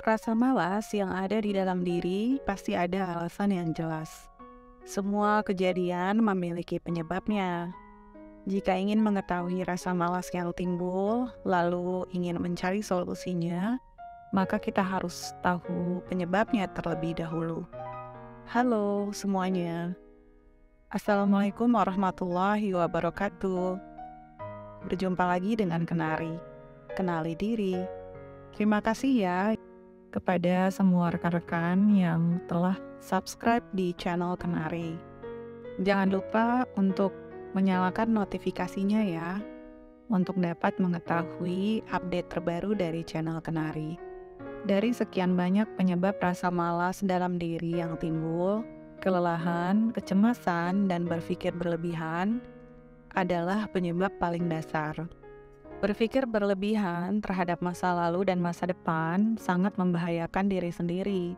Rasa malas yang ada di dalam diri pasti ada alasan yang jelas. Semua kejadian memiliki penyebabnya. Jika ingin mengetahui rasa malas yang timbul, lalu ingin mencari solusinya, maka kita harus tahu penyebabnya terlebih dahulu. Halo semuanya, Assalamualaikum warahmatullahi wabarakatuh. Berjumpa lagi dengan Kenari. Kenali diri. Terima kasih ya kepada semua rekan-rekan yang telah subscribe di channel Kenari. Jangan lupa untuk menyalakan notifikasinya ya, untuk dapat mengetahui update terbaru dari channel Kenari. Dari sekian banyak penyebab rasa malas dalam diri yang timbul, kelelahan, kecemasan, dan berpikir berlebihan adalah penyebab paling dasar. Berpikir berlebihan terhadap masa lalu dan masa depan sangat membahayakan diri sendiri,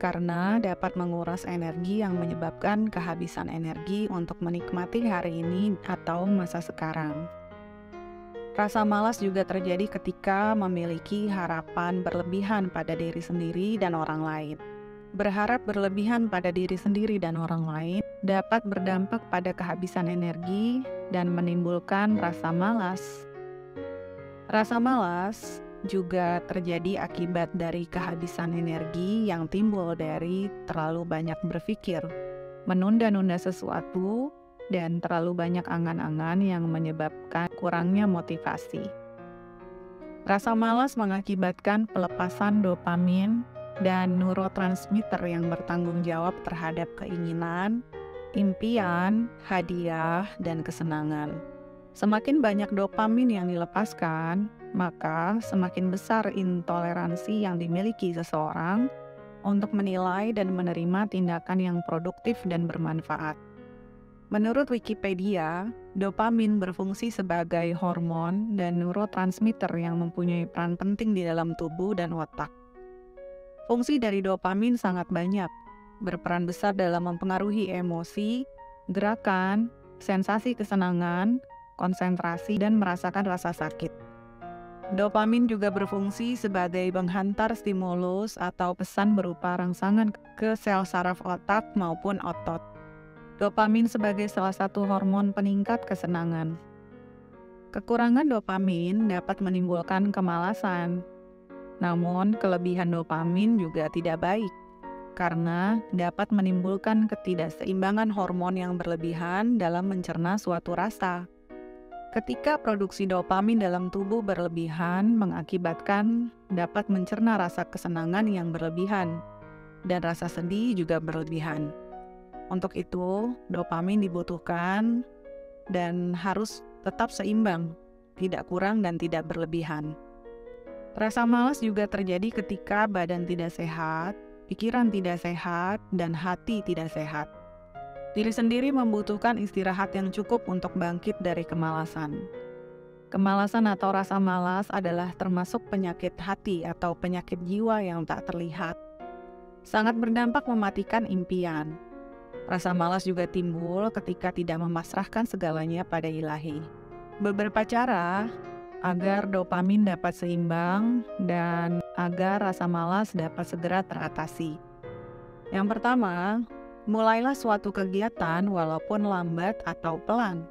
karena dapat menguras energi yang menyebabkan kehabisan energi untuk menikmati hari ini atau masa sekarang. Rasa malas juga terjadi ketika memiliki harapan berlebihan pada diri sendiri dan orang lain. Berharap berlebihan pada diri sendiri dan orang lain dapat berdampak pada kehabisan energi dan menimbulkan rasa malas. Rasa malas juga terjadi akibat dari kehabisan energi yang timbul dari terlalu banyak berpikir, menunda-nunda sesuatu, dan terlalu banyak angan-angan yang menyebabkan kurangnya motivasi. Rasa malas mengakibatkan pelepasan dopamin dan neurotransmitter yang bertanggung jawab terhadap keinginan, impian, hadiah, dan kesenangan. Semakin banyak dopamin yang dilepaskan, maka semakin besar intoleransi yang dimiliki seseorang untuk menilai dan menerima tindakan yang produktif dan bermanfaat. Menurut Wikipedia, dopamin berfungsi sebagai hormon dan neurotransmitter yang mempunyai peran penting di dalam tubuh dan otak. Fungsi dari dopamin sangat banyak, berperan besar dalam mempengaruhi emosi, gerakan, sensasi kesenangan, konsentrasi, dan merasakan rasa sakit. Dopamin juga berfungsi sebagai penghantar stimulus atau pesan berupa rangsangan ke sel saraf otak maupun otot. Dopamin sebagai salah satu hormon peningkat kesenangan. Kekurangan dopamin dapat menimbulkan kemalasan. Namun, kelebihan dopamin juga tidak baik, karena dapat menimbulkan ketidakseimbangan hormon yang berlebihan dalam mencerna suatu rasa. Ketika produksi dopamin dalam tubuh berlebihan mengakibatkan dapat mencerna rasa kesenangan yang berlebihan, dan rasa sedih juga berlebihan. Untuk itu, dopamin dibutuhkan dan harus tetap seimbang, tidak kurang dan tidak berlebihan. Rasa malas juga terjadi ketika badan tidak sehat, pikiran tidak sehat, dan hati tidak sehat. Diri sendiri membutuhkan istirahat yang cukup untuk bangkit dari kemalasan. Kemalasan atau rasa malas adalah termasuk penyakit hati atau penyakit jiwa yang tak terlihat. Sangat berdampak mematikan impian. Rasa malas juga timbul ketika tidak memasrahkan segalanya pada Ilahi. Beberapa cara agar dopamin dapat seimbang dan agar rasa malas dapat segera teratasi. Yang pertama, mulailah suatu kegiatan walaupun lambat atau pelan.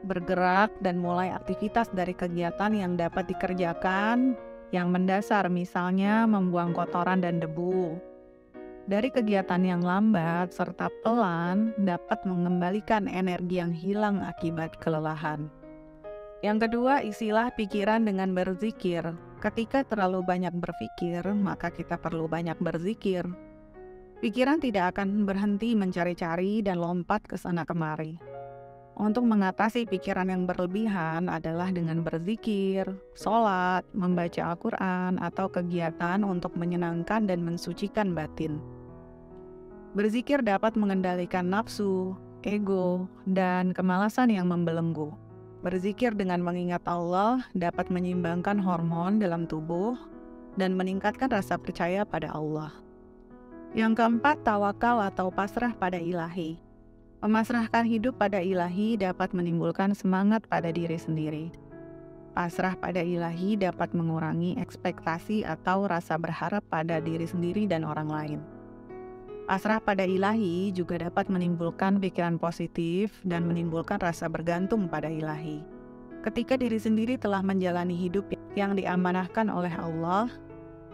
Bergerak dan mulai aktivitas dari kegiatan yang dapat dikerjakan yang mendasar, misalnya membuang kotoran dan debu. Dari kegiatan yang lambat serta pelan dapat mengembalikan energi yang hilang akibat kelelahan. Yang kedua, isilah pikiran dengan berzikir. Ketika terlalu banyak berpikir, maka kita perlu banyak berzikir. Pikiran tidak akan berhenti mencari-cari dan lompat ke sana kemari. Untuk mengatasi pikiran yang berlebihan adalah dengan berzikir, sholat, membaca Al-Quran, atau kegiatan untuk menyenangkan dan mensucikan batin. Berzikir dapat mengendalikan nafsu, ego, dan kemalasan yang membelenggu. Berzikir dengan mengingat Allah dapat menyeimbangkan hormon dalam tubuh dan meningkatkan rasa percaya pada Allah. Yang keempat, tawakal atau pasrah pada Ilahi. Memasrahkan hidup pada Ilahi dapat menimbulkan semangat pada diri sendiri. Pasrah pada ilahi dapat mengurangi ekspektasi atau rasa berharap pada diri sendiri dan orang lain. Pasrah pada ilahi juga dapat menimbulkan pikiran positif dan menimbulkan rasa bergantung pada ilahi. Ketika diri sendiri telah menjalani hidup yang diamanahkan oleh Allah,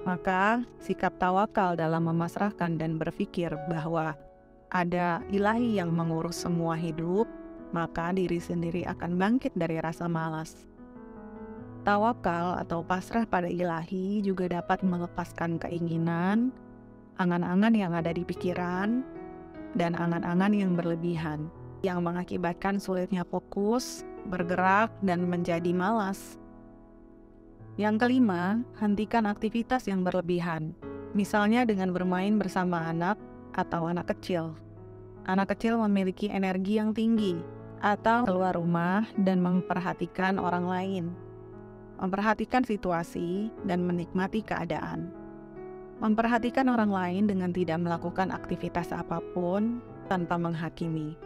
maka sikap tawakal dalam memasrahkan dan berpikir bahwa ada ilahi yang mengurus semua hidup, maka diri sendiri akan bangkit dari rasa malas. Tawakal atau pasrah pada ilahi juga dapat melepaskan keinginan, angan-angan yang ada di pikiran, dan angan-angan yang berlebihan, yang mengakibatkan sulitnya fokus, bergerak, dan menjadi malas. Yang kelima, hentikan aktivitas yang berlebihan, misalnya dengan bermain bersama anak atau anak kecil. Anak kecil memiliki energi yang tinggi, atau keluar rumah dan memperhatikan orang lain. Memperhatikan situasi dan menikmati keadaan. Memperhatikan orang lain dengan tidak melakukan aktivitas apapun tanpa menghakimi.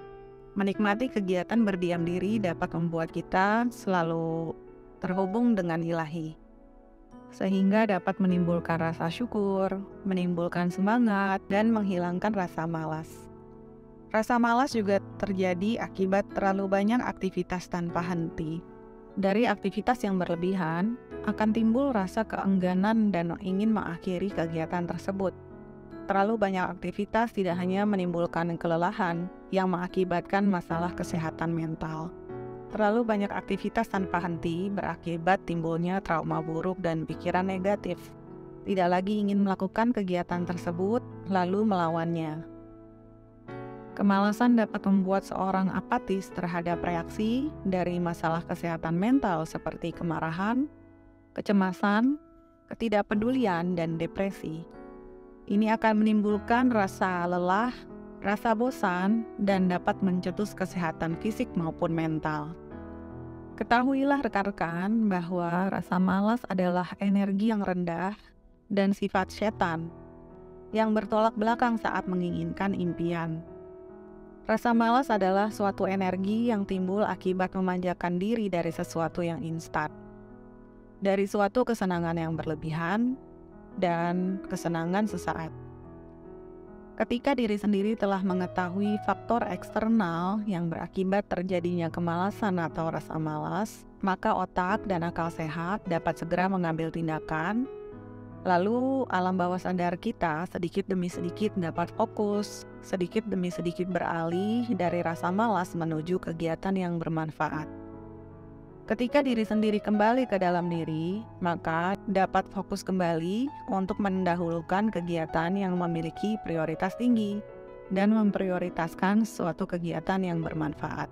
Menikmati kegiatan berdiam diri dapat membuat kita selalu terhubung dengan ilahi, sehingga dapat menimbulkan rasa syukur, menimbulkan semangat, dan menghilangkan rasa malas. Rasa malas juga terjadi akibat terlalu banyak aktivitas tanpa henti. Dari aktivitas yang berlebihan, akan timbul rasa keengganan dan ingin mengakhiri kegiatan tersebut. Terlalu banyak aktivitas tidak hanya menimbulkan kelelahan yang mengakibatkan masalah kesehatan mental. Terlalu banyak aktivitas tanpa henti berakibat timbulnya trauma buruk dan pikiran negatif. Tidak lagi ingin melakukan kegiatan tersebut, lalu melawannya. Kemalasan dapat membuat seorang apatis terhadap reaksi dari masalah kesehatan mental seperti kemarahan, kecemasan, ketidakpedulian, dan depresi. Ini akan menimbulkan rasa lelah, rasa bosan, dan dapat mencetus kesehatan fisik maupun mental. Ketahuilah rekan-rekan bahwa rasa malas adalah energi yang rendah dan sifat setan yang bertolak belakang saat menginginkan impian. Rasa malas adalah suatu energi yang timbul akibat memanjakan diri dari sesuatu yang instan, dari suatu kesenangan yang berlebihan, dan kesenangan sesaat. Ketika diri sendiri telah mengetahui faktor eksternal yang berakibat terjadinya kemalasan atau rasa malas, maka otak dan akal sehat dapat segera mengambil tindakan. Lalu alam bawah sadar kita sedikit demi sedikit dapat fokus, sedikit demi sedikit beralih dari rasa malas menuju kegiatan yang bermanfaat. Ketika diri sendiri kembali ke dalam diri, maka dapat fokus kembali untuk mendahulukan kegiatan yang memiliki prioritas tinggi dan memprioritaskan suatu kegiatan yang bermanfaat.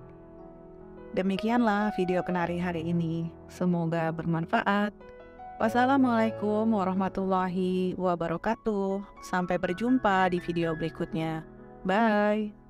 Demikianlah video kenari hari ini. Semoga bermanfaat. Wassalamualaikum warahmatullahi wabarakatuh. Sampai berjumpa di video berikutnya. Bye.